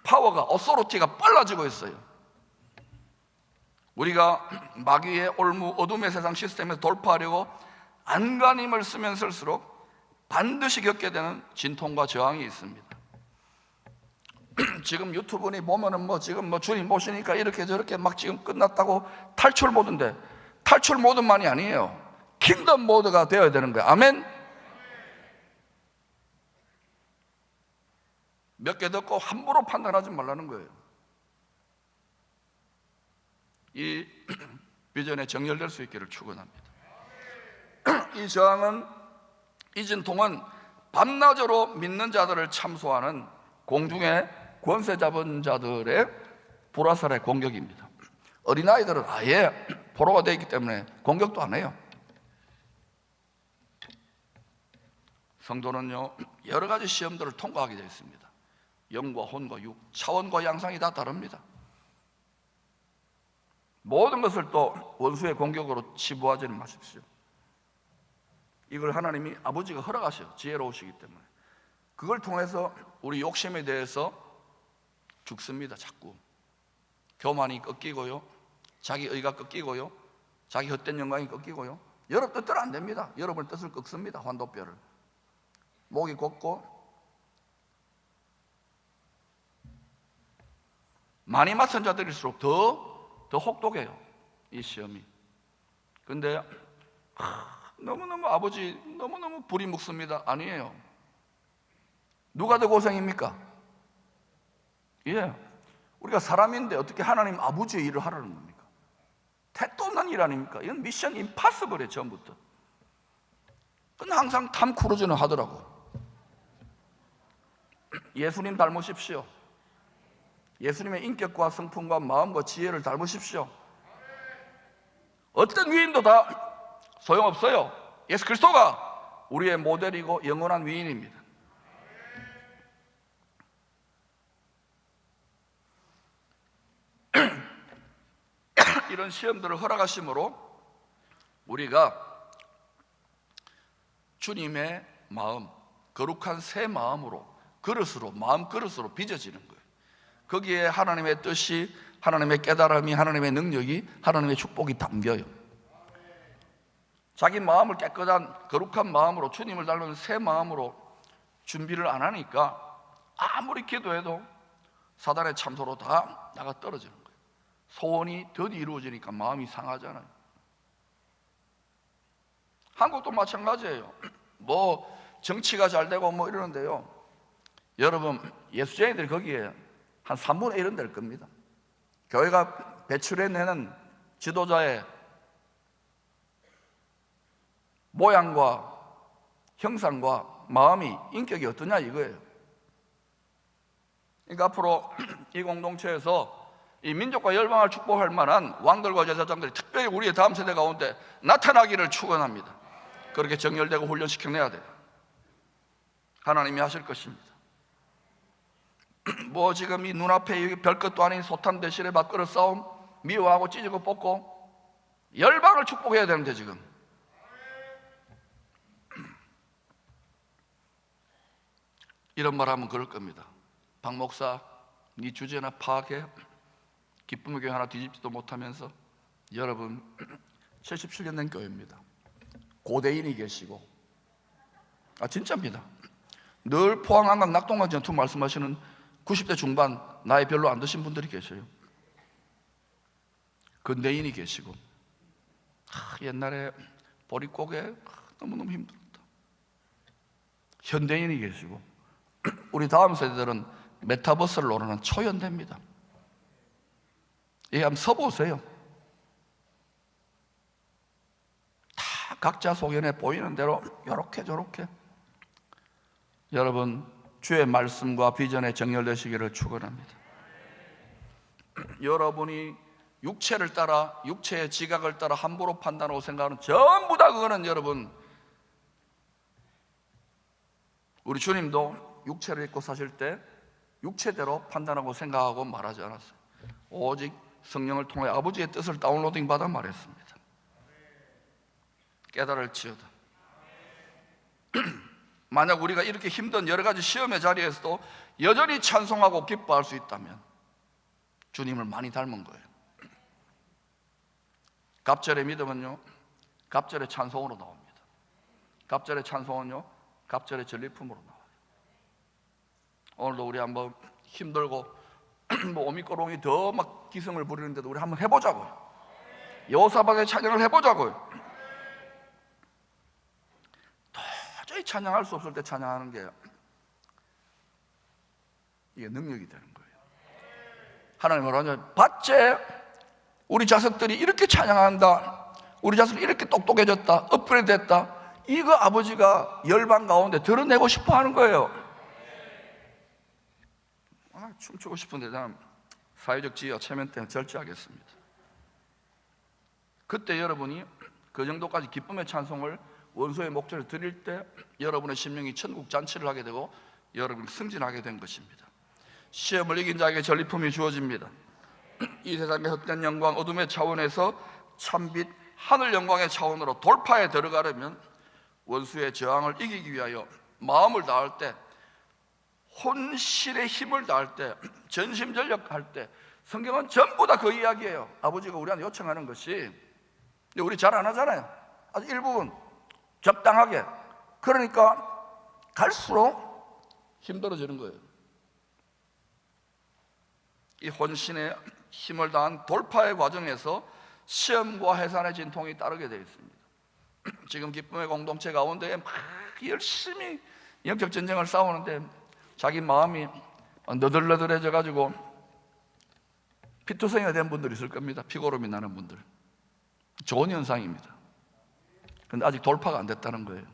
A: 파워가, 어소로티가 빨라지고 있어요. 우리가 마귀의 올무 어둠의 세상 시스템에서 돌파하려고 안간힘을 쓰면 쓸수록 반드시 겪게 되는 진통과 저항이 있습니다. 지금 유튜브니 보면은 지금 주님 모시니까 이렇게 저렇게 막 지금 끝났다고 탈출 모드인데, 탈출 모드만이 아니에요. 킹덤 모드가 되어야 되는 거예요. 아멘. 몇 개 듣고 함부로 판단하지 말라는 거예요. 이 비전에 정렬될 수 있기를 축원합니다. 이 저항은, 이 진통은 밤낮으로 믿는 자들을 참소하는 공중의 권세 잡은 자들의 불화살의 공격입니다. 어린아이들은 아예 포로가 되어 있기 때문에 공격도 안 해요. 성도는요, 여러 가지 시험들을 통과하게 되어 있습니다. 영과 혼과 육, 차원과 양상이 다 다릅니다. 모든 것을 또 원수의 공격으로 치부하지는 마십시오. 이걸 하나님이 아버지가 허락하셔요. 지혜로우시기 때문에. 그걸 통해서 우리 욕심에 대해서 죽습니다. 자꾸 교만이 꺾이고요, 자기 의가 꺾이고요, 자기 헛된 영광이 꺾이고요. 여러분 뜻대로 안 됩니다. 여러분 뜻을 꺾습니다. 환도뼈를. 목이 곧고 많이 맞선 자들일수록 더 혹독해요, 이 시험이. 근데 너무너무 아버지 너무너무 불이 묵습니다. 아니에요. 누가 더 고생입니까? 예, 우리가 사람인데 어떻게 하나님 아버지의 일을 하라는 겁니까? 택도 없는 일 아닙니까? 이건 미션 임파서블이에요. 처음부터. 근데 항상 탐 크루즈는 하더라고. 예수님 닮으십시오. 예수님의 인격과 성품과 마음과 지혜를 닮으십시오. 어떤 위인도 다 소용없어요. 예수 그리스도가 우리의 모델이고 영원한 위인입니다. 이런 시험들을 허락하심으로 우리가 주님의 마음, 거룩한 새 마음으로 그릇으로, 마음 그릇으로 빚어지는 거예요. 거기에 하나님의 뜻이, 하나님의 깨달음이, 하나님의 능력이, 하나님의 축복이 담겨요. 자기 마음을 깨끗한 거룩한 마음으로, 주님을 닮은 새 마음으로 준비를 안 하니까 아무리 기도해도 사단의 참소로 다 나가 떨어지는 거예요. 소원이 더디 이루어지니까 마음이 상하잖아요. 한국도 마찬가지예요. 뭐 정치가 잘 되고 뭐 이러는데요, 여러분 예수쟁이들이 거기에 한 3분의 1은 될 겁니다. 교회가 배출해내는 지도자의 모양과 형상과 마음이, 인격이 어떠냐 이거예요. 그러니까 앞으로 이 공동체에서 이 민족과 열방을 축복할 만한 왕들과 제사장들이 특별히 우리의 다음 세대 가운데 나타나기를 축원합니다. 그렇게 정렬되고 훈련시켜내야 돼요. 하나님이 하실 것입니다. 뭐 지금 이 눈앞에 별것도 아닌 솥한 대신에 밥그릇 싸움, 미워하고 찢고 뽑고 열방을 축복해야 되는데 지금 이런 말 하면 그럴 겁니다. 박 목사, 네 주제나 파악해? 기쁨의 교회 하나 뒤집지도 못하면서. 여러분 77년 된 교회입니다. 고대인이 계시고, 진짜입니다. 늘 포항 한강 낙동강 전투 말씀하시는 90대 중반 나이 별로 안 드신 분들이 계셔요. 근대인이 계시고, 옛날에 보릿고개 너무너무 힘들었다. 현대인이 계시고, 우리 다음 세대들은 메타버스를 오르는 초연대입니다. 이 한번 서보세요. 다 각자 소견에 보이는 대로 요렇게 저렇게. 여러분 주의 말씀과 비전에 정렬되시기를 축원합니다. 여러분이 육체를 따라, 육체의 지각을 따라 함부로 판단하고 생각하는 전부 다 그거는, 여러분 우리 주님도 육체를 입고 사실 때 육체대로 판단하고 생각하고 말하지 않았어요. 오직 성령을 통해 아버지의 뜻을 다운로딩 받아 말했습니다. 깨달을지어다. 만약 우리가 이렇게 힘든 여러 가지 시험의 자리에서도 여전히 찬송하고 기뻐할 수 있다면 주님을 많이 닮은 거예요. 갑절의 믿음은요, 갑절의 찬송으로 나옵니다. 갑절의 찬송은요, 갑절의 전리품으로 나와요. 오늘도 우리 한번 힘들고 뭐 오미꼬롱이 더 막 기승을 부리는데도 우리 한번 해보자고요. 여호사밧의 찬양을 해보자고요. 도저히 찬양할 수 없을 때 찬양하는 게 이게 능력이 되는 거예요. 하나님 뭐라냐, 봤제 우리 자식들이 이렇게 찬양한다, 우리 자식이 이렇게 똑똑해졌다, 업그레이드 됐다, 이거 아버지가 열방 가운데 드러내고 싶어 하는 거예요. 춤추고 싶은데 난 사회적 지위와 체면 때문에 절제하겠습니다. 그때 여러분이 그 정도까지 기쁨의 찬송을, 원소의 목소리를 드릴 때 여러분의 심령이 천국 잔치를 하게 되고 여러분이 승진하게 된 것입니다. 시험을 이긴 자에게 전리품이 주어집니다. 이 세상의 헛된 영광, 어둠의 차원에서 참빛 하늘 영광의 차원으로 돌파에 들어가려면 원수의 저항을 이기기 위하여 마음을 다할 때, 혼신의 힘을 다할 때, 전심전력할 때, 성경은 전부 다 그 이야기예요. 아버지가 우리한테 요청하는 것이. 근데 우리 잘 안 하잖아요. 아주 일부분 적당하게. 그러니까 갈수록 힘들어지는 거예요. 이 혼신의 힘을 다한 돌파의 과정에서 시험과 해산의 진통이 따르게 되어 있습니다. 지금 기쁨의 공동체 가운데 막 열심히 영적 전쟁을 싸우는데 자기 마음이 너덜너덜해져 가지고 피투성이가 된 분들이 있을 겁니다. 피고름이 나는 분들. 좋은 현상입니다. 그런데 아직 돌파가 안 됐다는 거예요.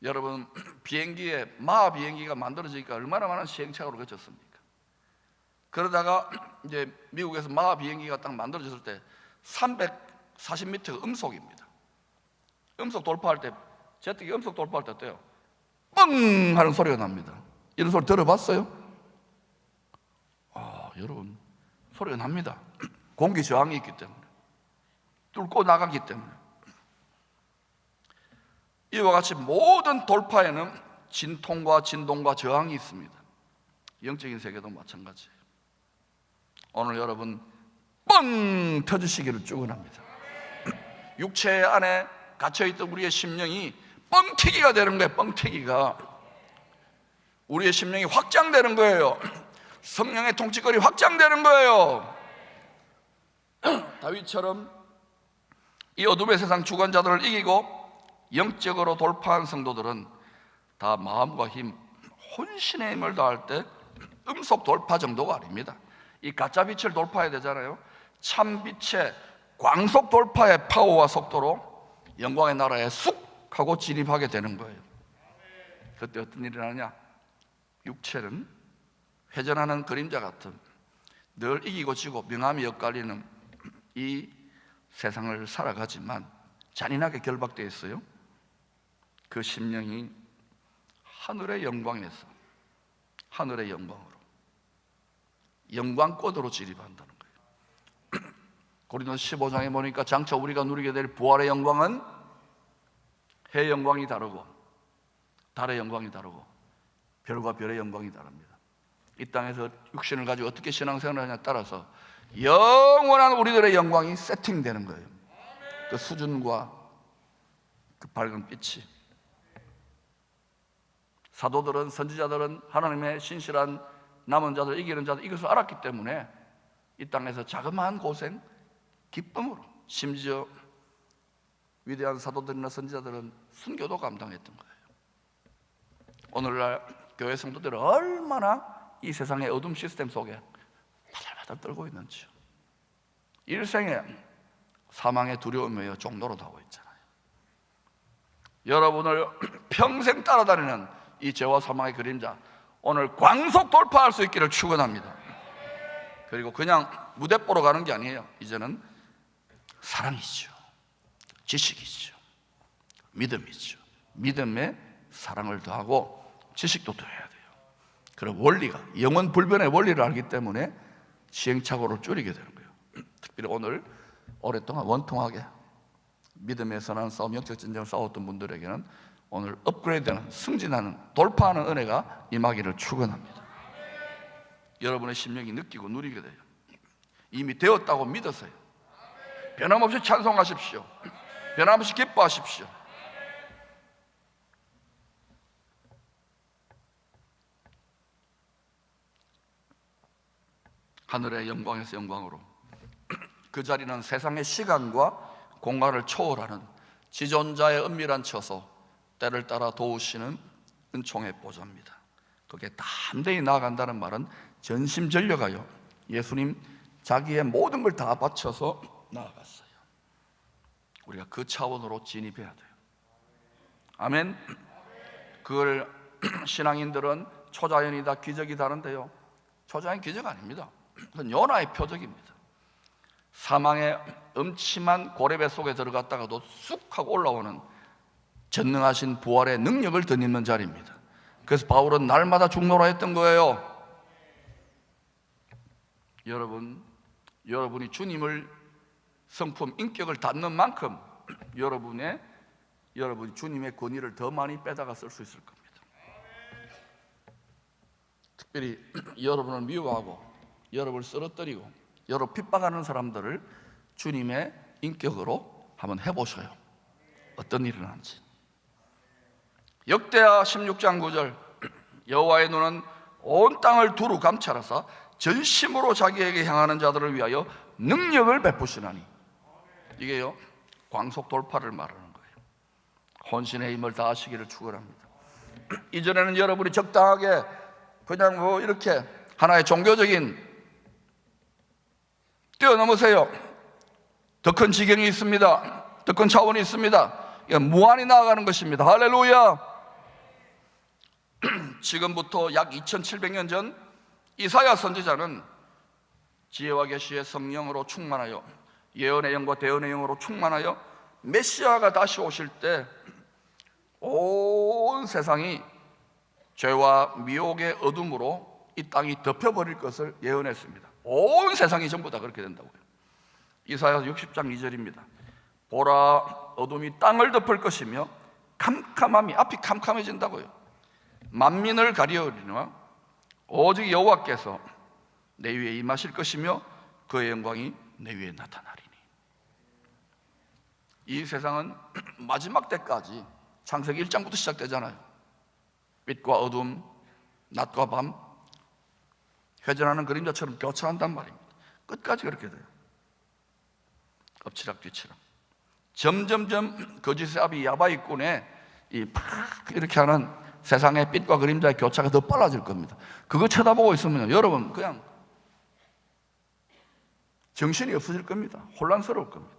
A: 여러분 비행기에 마하 비행기가 만들어지니까 얼마나 많은 시행착오를 거쳤습니까? 그러다가 이제 미국에서 마하 비행기가 딱 만들어졌을 때 340m가 음속입니다. 음속 돌파할 때, 제트기 음속 돌파할 때 어때요? 뻥 하는 소리가 납니다. 이런 소리 들어봤어요? 여러분 소리가 납니다. 공기 저항이 있기 때문에, 뚫고 나가기 때문에. 이와 같이 모든 돌파에는 진통과 진동과 저항이 있습니다. 영적인 세계도 마찬가지예요. 오늘 여러분 뻥 터지시기를 축원합니다. 육체 안에 갇혀있던 우리의 심령이 뻥튀기가 되는 거예요. 뻥튀기가 우리의 심령이 확장되는 거예요. 성령의 통치권이 확장되는 거예요. 다윗처럼 이 어둠의 세상 주관자들을 이기고 영적으로 돌파한 성도들은 다 마음과 힘, 혼신의 힘을 다할 때 음속 돌파 정도가 아닙니다. 이 가짜 빛을 돌파해야 되잖아요. 참 빛의 광속 돌파의 파워와 속도로 영광의 나라에 쑥 하고 진입하게 되는 거예요. 그때 어떤 일이 일어나냐? 육체는 회전하는 그림자 같은 늘 이기고 지고 명암이 엇갈리는 이 세상을 살아가지만 잔인하게 결박되어 있어요. 그 심령이 하늘의 영광에서 하늘의 영광으로 영광권으로 진입한다는 거예요. 고린도서 15장에 보니까 장차 우리가 누리게 될 부활의 영광은 해의 영광이 다르고 달의 영광이 다르고 별과 별의 영광이 다릅니다. 이 땅에서 육신을 가지고 어떻게 신앙생활을 하냐에 따라서 영원한 우리들의 영광이 세팅되는 거예요. 그 수준과 그 밝은 빛이. 사도들은, 선지자들은 하나님의 신실한 남은 자들, 이기는 자들, 이것을 알았기 때문에 이 땅에서 자그마한 고생 기쁨으로, 심지어 위대한 사도들이나 선지자들은 순교도 감당했던 거예요. 오늘날 교회 성도들은 얼마나 이 세상의 어둠 시스템 속에 바들바들 떨고 있는지요. 일생에 사망의 두려움에 종로로 나오고 있잖아요. 여러분을 평생 따라다니는 이 죄와 사망의 그림자, 오늘 광속 돌파할 수 있기를 축원합니다. 그리고 그냥 무대 보러 가는 게 아니에요. 이제는 사랑이죠, 지식이죠, 믿음이죠. 믿음에 사랑을 더하고 지식도 더해야 돼요. 그리고 원리가, 영원 불변의 원리를 알기 때문에 시행착오를 줄이게 되는 거예요. 특별히 오늘 오랫동안 원통하게 믿음에 선한 싸움, 영적 전쟁을 싸웠던 분들에게는 오늘 업그레이드하는, 승진하는, 돌파하는 은혜가 임하기를 축원합니다. 여러분의 심령이 느끼고 누리게 돼요. 이미 되었다고 믿으세요. 변함없이 찬송하십시오. 변함없이 기뻐하십시오. 하늘의 영광에서 영광으로 그 자리는 세상의 시간과 공간을 초월하는 지존자의 은밀한 처소, 때를 따라 도우시는 은총의 보좌입니다. 그게 담대히 나아간다는 말은 전심전력하여 예수님 자기의 모든 걸 다 바쳐서 나아갔어요. 우리가 그 차원으로 진입해야 돼요. 아멘. 그걸 신앙인들은 초자연이다, 기적이다 하는데요, 초자연 기적 아닙니다. 그건 요나의 표적입니다. 사망의 음침한 고래배 속에 들어갔다가도 쑥 하고 올라오는 전능하신 부활의 능력을 덧입는 자리입니다. 그래서 바울은 날마다 죽노라 했던 거예요. 여러분이 주님을 성품, 인격을 닫는 만큼 여러분이 주님의 권위를 더 많이 빼다가 쓸 수 있을 겁니다. 특별히 여러분을 미워하고 여러분을 쓰러뜨리고 여러분 핍박하는 사람들을 주님의 인격으로 한번 해보셔요. 어떤 일이 일어나는지. 역대하 16장 9절, 여호와의 눈은 온 땅을 두루 감찰하사 전심으로 자기에게 향하는 자들을 위하여 능력을 베푸시나니. 이게요, 광속 돌파를 말하는 거예요. 혼신의 힘을 다하시기를 축원합니다. 이전에는 여러분이 적당하게 그냥 이렇게 하나의 종교적인 뛰어넘으세요. 더 큰 지경이 있습니다. 더 큰 차원이 있습니다. 무한히 나아가는 것입니다. 할렐루야. 지금부터 약 2700년 전 이사야 선지자는 지혜와 계시의 성령으로 충만하여 예언의 영과 대언의 영으로 충만하여 메시아가 다시 오실 때 온 세상이 죄와 미혹의 어둠으로 이 땅이 덮여버릴 것을 예언했습니다. 온 세상이 전부 다 그렇게 된다고요. 이사야 60장 2절입니다. 보라, 어둠이 땅을 덮을 것이며 캄캄함이, 앞이 캄캄해진다고요. 만민을 가리우리니 오직 여호와께서 내 위에 임하실 것이며 그의 영광이 내 위에 나타나리니. 이 세상은 마지막 때까지 창세기 1장부터 시작되잖아요. 빛과 어둠, 낮과 밤, 회전하는 그림자처럼 교차한단 말입니다. 끝까지 그렇게 돼요. 엎치락 뒤치락. 점점점 거짓의 아비 야바이꾼의 이렇게 하는 세상의 빛과 그림자의 교차가 더 빨라질 겁니다. 그거 쳐다보고 있으면 여러분 그냥 정신이 없어질 겁니다. 혼란스러울 겁니다.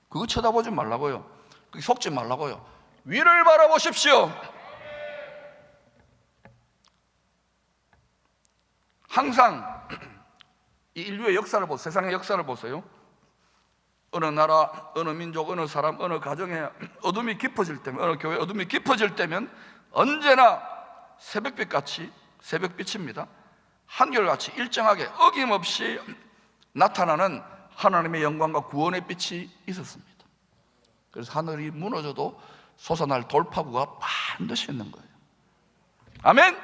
A: 그거 쳐다보지 말라고요. 그게 속지 말라고요. 위를 바라보십시오. 항상 이 인류의 역사를 보세요. 세상의 역사를 보세요. 어느 나라, 어느 민족, 어느 사람, 어느 가정에 어둠이 깊어질 때면, 어느 교회 어둠이 깊어질 때면 언제나 새벽빛같이, 새벽빛입니다, 한결같이 일정하게 어김없이 나타나는 하나님의 영광과 구원의 빛이 있었습니다. 그래서 하늘이 무너져도 솟아날 돌파구가 반드시 있는 거예요. 아멘.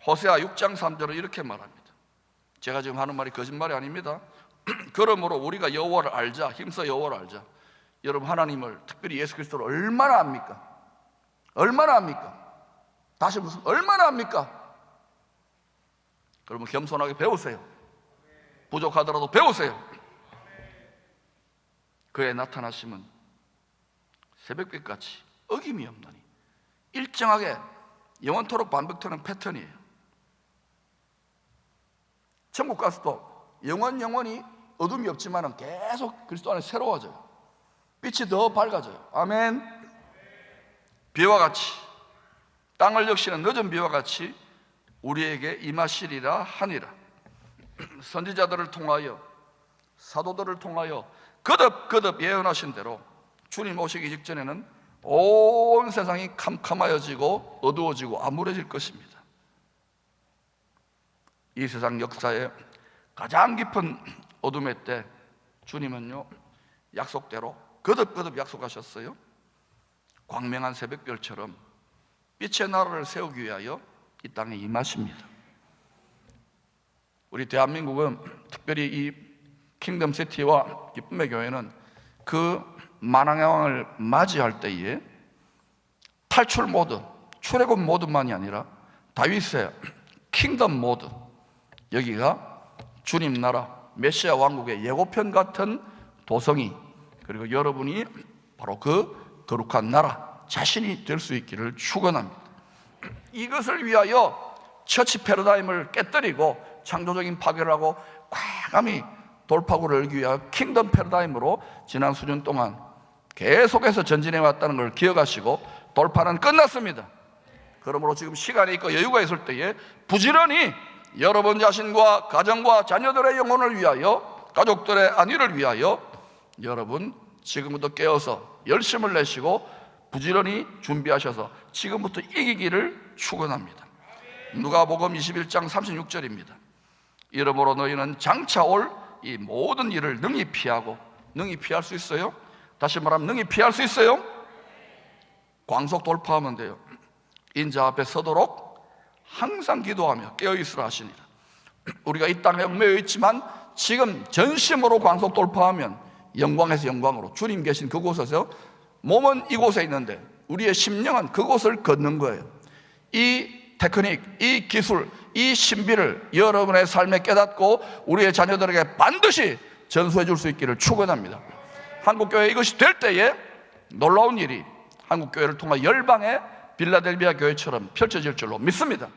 A: 호세아 6장 3절은 이렇게 말합니다. 제가 지금 하는 말이 거짓말이 아닙니다. 그러므로 우리가 여호와를 알자, 힘써 여호와를 알자. 여러분, 하나님을, 특별히 예수 그리스도를 얼마나 압니까? 얼마나 압니까? 다시 무슨 얼마나 압니까? 그러면 겸손하게 배우세요. 부족하더라도 배우세요. 그의 나타나심은 새벽빛같이 어김이 없나니, 일정하게 영원토록 반복되는 패턴이에요. 천국 가서도 영원히 어둠이 없지만 계속 그리스도 안에 새로워져요. 빛이 더 밝아져요. 아멘. 비와 같이, 땅을 역시는 늦은 비와 같이 우리에게 임하시리라 하니라. 선지자들을 통하여, 사도들을 통하여 거듭 예언하신 대로 주님 오시기 직전에는 온 세상이 캄캄하여지고 어두워지고 암울해질 것입니다. 이 세상 역사에 가장 깊은 어둠의 때 주님은요, 약속대로 거듭 약속하셨어요. 광명한 새벽별처럼 빛의 나라를 세우기 위하여 이 땅에 임하십니다. 우리 대한민국은, 특별히 이 킹덤시티와 기쁨의 교회는 그 만왕의 왕을 맞이할 때에 탈출 모드, 출애굽 모드만이 아니라 다윗의 킹덤 모드, 여기가 주님 나라 메시아 왕국의 예고편 같은 도성이, 그리고 여러분이 바로 그 거룩한 나라 자신이 될 수 있기를 축원합니다. 이것을 위하여 처치 패러다임을 깨뜨리고 창조적인 파괴를 하고 과감히 돌파구를 열기 위하여 킹덤 패러다임으로 지난 수년 동안 계속해서 전진해 왔다는 걸 기억하시고, 돌파는 끝났습니다. 그러므로 지금 시간이 있고 여유가 있을 때에 부지런히 여러분 자신과 가정과 자녀들의 영혼을 위하여, 가족들의 안위를 위하여 여러분 지금부터 깨어서 열심을 내시고 부지런히 준비하셔서 지금부터 이기기를 축원합니다. 누가복음 21장 36절입니다. 이러므로 너희는 장차 올 이 모든 일을 능히 피하고, 능히 피할 수 있어요? 다시 말하면 능히 피할 수 있어요? 광속 돌파하면 돼요. 인자 앞에 서도록 항상 기도하며 깨어있으라 하시니라. 우리가 이 땅에 얽매여 있지만 지금 전심으로 광속 돌파하면 영광에서 영광으로, 주님 계신 그곳에서, 몸은 이곳에 있는데 우리의 심령은 그곳을 걷는 거예요. 이 테크닉, 이 기술, 이 신비를 여러분의 삶에 깨닫고 우리의 자녀들에게 반드시 전수해 줄 수 있기를 축원합니다. 한국교회 이것이 될 때에 놀라운 일이 한국교회를 통해 열방의 빌라델비아 교회처럼 펼쳐질 줄로 믿습니다.